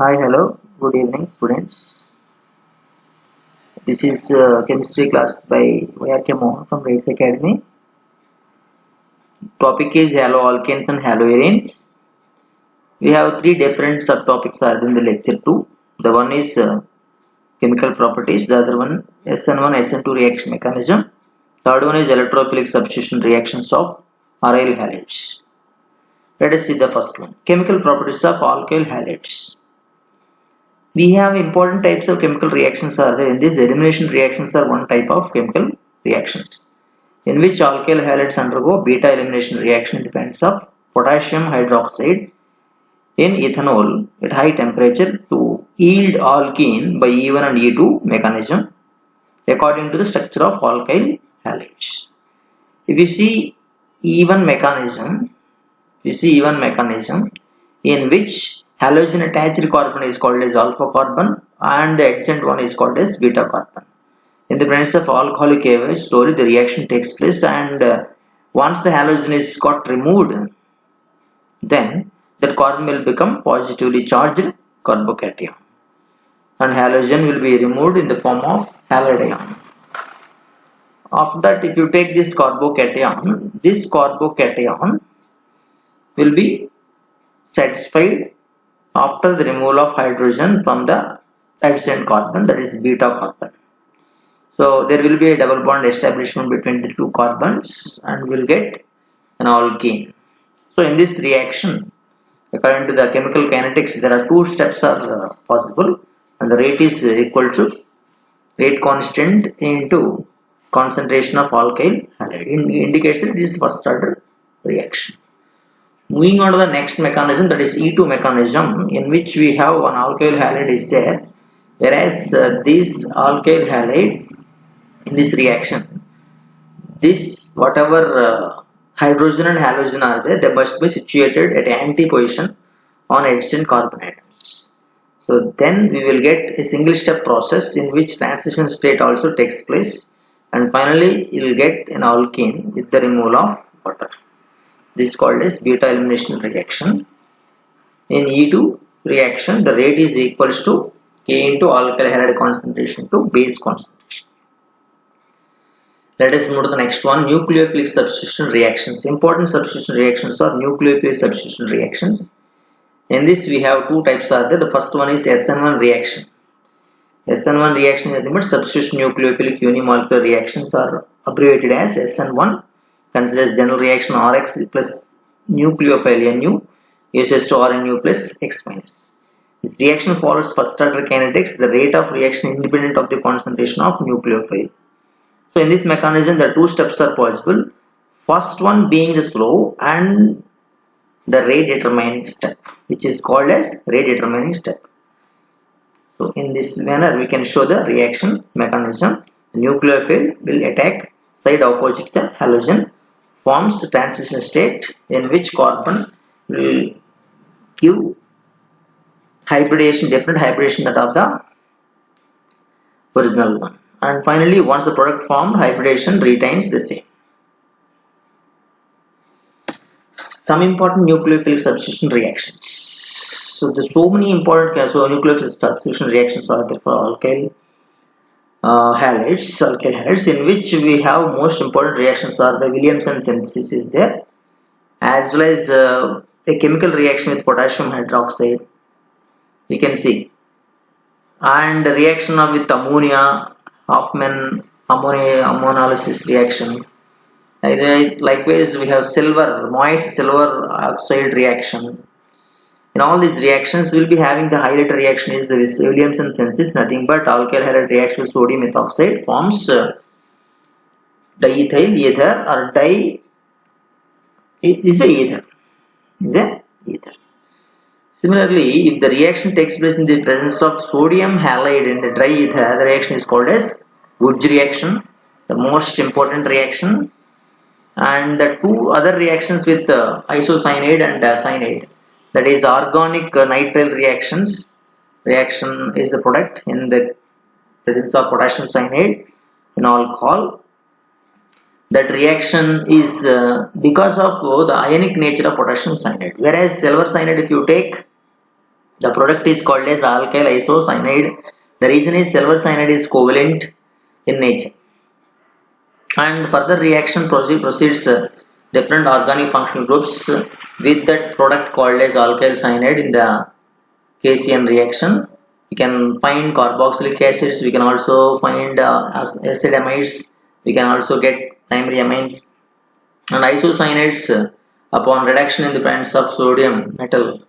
Hi, hello, good evening, students. This is chemistry class by Vyakya Mohan from Race Academy. Topic is haloalkanes and haloarenes. We have three different subtopics are in the lecture 2. The one is chemical properties, the other one SN1 SN2 reaction mechanism. Third one is electrophilic substitution reactions of aryl halides. Let us see the first one. Chemical properties of alkyl halides. We have important types of chemical reactions are there. In this, elimination reactions are one type of chemical reactions in which alkyl halides undergo beta elimination reaction depends of potassium hydroxide in ethanol at high temperature to yield alkene by E1 and E2 mechanism according to the structure of alkyl halides. If you see E1 mechanism, in which halogen attached carbon is called as alpha carbon and the adjacent one is called as beta carbon. In the presence of alcoholic average, slowly the reaction takes place, and once the halogen is got removed, then that carbon will become positively charged carbocation and halogen will be removed in the form of halide ion. After that, if you take this carbocation will be satisfied after the removal of hydrogen from the adjacent carbon, that is beta carbon. So there will be a double bond establishment between the two carbons and we'll get an alkene. So in this reaction, according to the chemical kinetics, there are two steps are possible, and the rate is equal to rate constant into concentration of alkyl halide. Indicates that this is first order reaction. Moving on to the next mechanism, that is E2 mechanism, in which we have one alkyl halide is there, whereas this alkyl halide in this reaction, this whatever hydrogen and halogen are there, they must be situated at anti position on adjacent carbon atoms. So then we will get a single step process in which transition state also takes place, and finally you will get an alkene with the removal of water. This is called as beta elimination reaction. In E2 reaction, the rate is equals to K into alkyl halide concentration to base concentration. Let us move to the next one, nucleophilic substitution reactions. Important substitution reactions are nucleophilic substitution reactions. In this we have two types are there. The first one is SN1 reaction. SN1 reaction is nothing but substitution nucleophilic unimolecular reactions are abbreviated as SN1. Considers general reaction Rx plus nucleophile Nu uses to RNU plus X minus. This reaction follows first order kinetics, the rate of reaction independent of the concentration of nucleophile. So in this mechanism, the two steps are possible. First one being the slow and the rate determining step, which is called as rate determining step. So in this manner, we can show the reaction mechanism. The nucleophile will attack side opposite the halogen, forms the transition state in which carbon will give hybridization, different hybridization that of the original one. And finally, once the product formed, hybridization retains the same. Some important nucleophilic substitution reactions. So there's so many important nucleophilic substitution reactions are there for alkyl halides, in which we have most important reactions are the Williamson synthesis is there, as well as a chemical reaction with potassium hydroxide. We can see, and the reaction with ammonia, Hoffman ammonolysis reaction. Likewise, we have silver, moist silver oxide reaction. In all these reactions, we will be having the highlighter reaction is the Williamson synthesis, nothing but alkyl halide reaction with sodium methoxide forms diethyl ether or is a ether. Similarly, if the reaction takes place in the presence of sodium halide in the dry ether, the reaction is called as Wurtz reaction, the most important reaction. And the two other reactions with isocyanide and cyanide, that is organic nitrile reactions. Reaction is the product in the presence of potassium cyanide in alcohol. That reaction is because of the ionic nature of potassium cyanide. Whereas silver cyanide, if you take The product is called as alkyl isocyanide. The reason is silver cyanide is covalent in nature. And further reaction proceeds different organic functional groups with that product called as alkyl cyanide in the KCN reaction. We can find carboxylic acids, we can also find acid amides, we can also get primary amines, and isocyanates upon reduction in the presence of sodium metal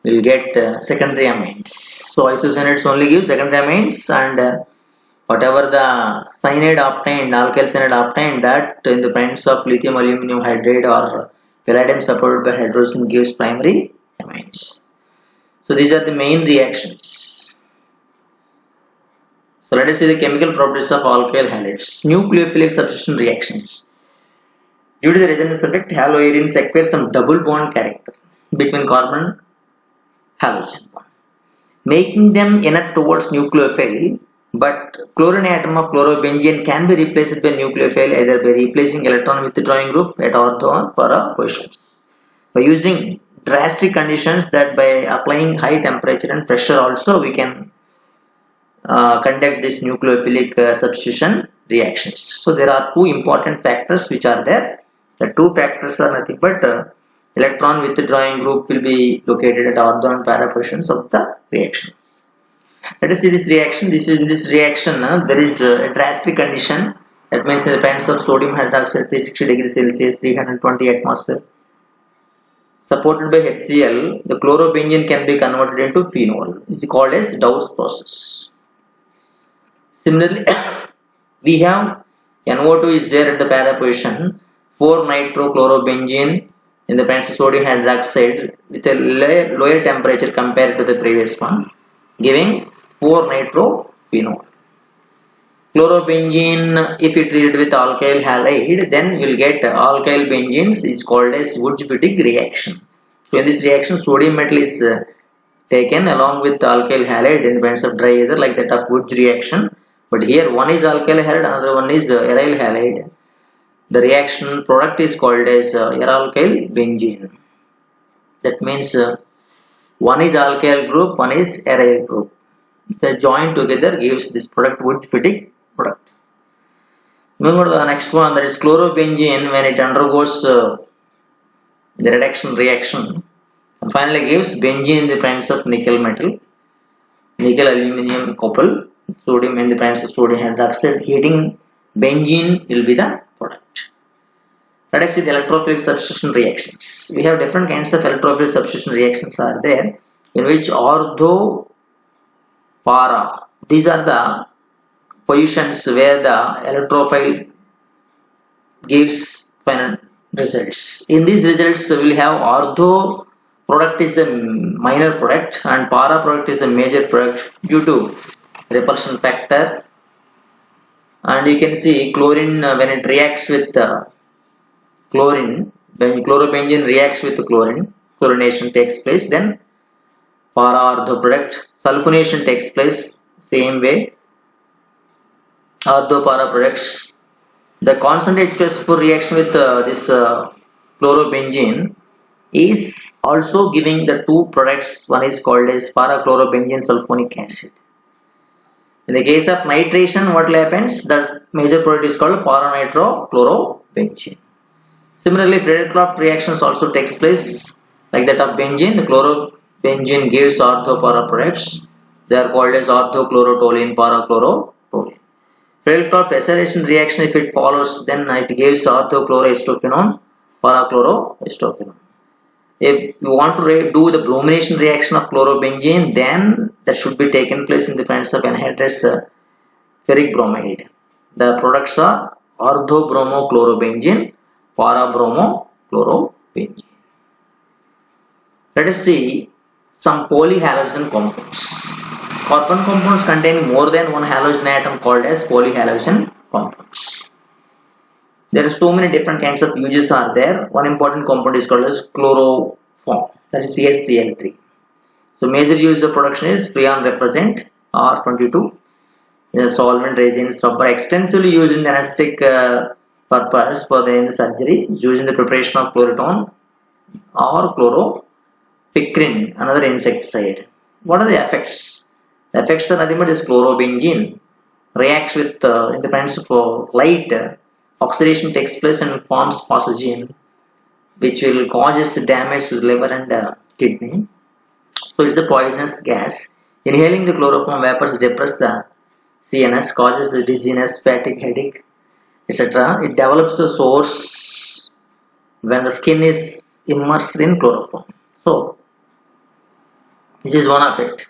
will get secondary amines. So isocyanates only give secondary amines, and whatever the cyanide obtained, alkyl cyanide obtained, that in the presence of lithium aluminum hydride or palladium supported by hydrogen gives primary amines. So these are the main reactions. So let us see the chemical properties of alkyl halides. Nucleophilic substitution reactions. Due to the resonance effect, haloarenes acquire some double bond character between carbon halogen bond, making them inert towards nucleophile. But chlorine atom of chlorobenzene can be replaced by nucleophile either by replacing electron withdrawing group at ortho or para positions. By using drastic conditions, that by applying high temperature and pressure also we can conduct this nucleophilic substitution reactions. So there are two important factors which are there. The two factors are nothing but electron withdrawing group will be located at ortho and para positions of the reaction. Let us see this reaction. In this reaction there is a drastic condition. That means in the presence of sodium hydroxide 360 degrees Celsius, 320 atmosphere, supported by HCl, the chlorobenzene can be converted into phenol. It is called as Dow's process. Similarly, we have NO2 is there at the para position, 4-nitrochlorobenzene in the presence of sodium hydroxide with a lower temperature compared to the previous one, giving 4-nitrophenol. Chlorobenzene, if it treated with alkyl halide, then we will get alkyl benzenes. It's called as Wurtz-Wittig reaction. So in this reaction, sodium metal is taken along with alkyl halide in the presence of dry ether, like that of Wurtz reaction. But here one is alkyl halide, another one is aryl halide. The reaction product is called as aralkyl benzene. That means one is alkyl group, one is aryl group. The joined together gives this product Wurtz-Wittig product. Moving on to the next one, that is chlorobenzene. When it undergoes the reduction reaction, and finally gives benzene in the presence of nickel metal, nickel aluminum couple, sodium in the presence of sodium hydroxide. Heating benzene will be the product. Let us see the electrophilic substitution reactions. We have different kinds of electrophilic substitution reactions are there, in which ortho, para, these are the positions where the electrophile gives final results. In these results we will have ortho product is the minor product and para product is the major product due to repulsion factor. And you can see chlorine when it reacts with chlorine, when chlorobenzene reacts with chlorine, chlorination takes place, then para ortho product, sulfonation takes place same way, ortho para products. The constant H2SO4 reaction with this chlorobenzene is also giving the two products. One is called as para chlorobenzene sulfonic acid. In the case of nitration, what happens? The major product is called para nitrochlorobenzene. Similarly, Friedel-Crafts reactions also takes place like that of benzene. The chlorobenzene gives ortho para products. They are called as orthochlorotoluene, para chlorotoluene. Friedel-Crafts acylation reaction, if it follows, then it gives orthochlorohistophenone, para chlorohistophenone. If you want to do the bromination reaction of chlorobenzene, then that should be taken place in the presence of anhydrous ferric bromide. The products are orthobromochlorobenzene, para-bromochlorobenzene. Let us see some polyhalogen compounds. Carbon compounds contain more than one halogen atom called as polyhalogen compounds. There are so many different kinds of uses are there. One important compound is called as chloroform, that is CaCl3. So major use of production is freon represent R22 in a solvent, resins, rubber, extensively used in the anesthetic purpose for the surgery, used in the preparation of chloritone or chloropicrin, another insecticide. What are the effects? The effects are nothing but this chlorobenzene reacts with independence of light. Oxidation takes place and forms phosphagen, which will cause damage to the liver and kidney. So it's a poisonous gas. Inhaling the chloroform vapors depress the CNS, causes the dizziness, fatigue, headache, etc. It develops a source when the skin is immersed in chloroform. So this is one of it.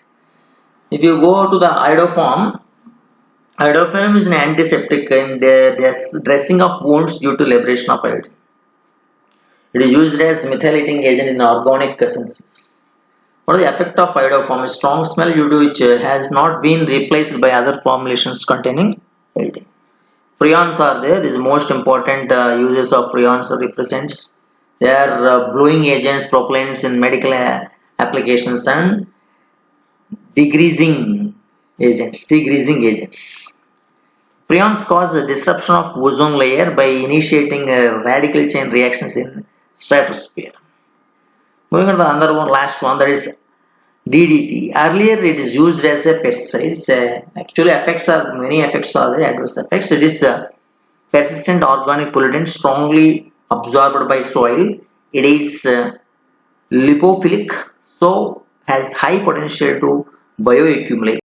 If you go to the iodoform, iodoform is an antiseptic in the dressing of wounds due to liberation of iodine. It is used as methylating agent in organic synthesis. What is the effect of iodoform? A strong smell due to which has not been replaced by other formulations containing iodine. Prions are there. These most important uses of prions represents they are blowing agents, propellants in medical applications and degreasing agents. Prions cause the disruption of ozone layer by initiating radical chain reactions in stratosphere. Moving on to the another one, last one, that is DDT. Earlier it is used as a pesticide. Actually many effects are the adverse effects. It is a persistent organic pollutant strongly absorbed by soil. It is lipophilic, so has high potential to bioaccumulate.